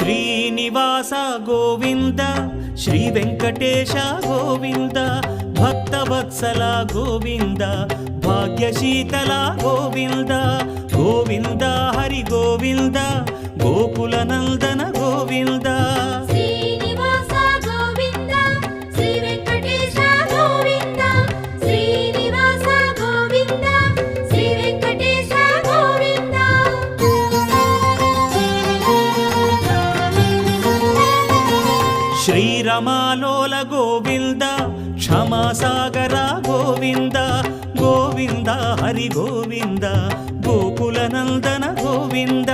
Srinivasa Govinda Shri Venkatesha Govinda Bhaktavatsala Govinda భాగ్యశీతల Govinda Govinda Hari Govinda Gokula Nandana Govinda Srinivasa Govinda Shri Venkatesha Govinda Srinivasa Govinda Shri Venkatesha Govinda శ్రీరమాలోల Govinda క్షమాసాగర Govinda Govinda Hari Govinda Gokula Nandana Govinda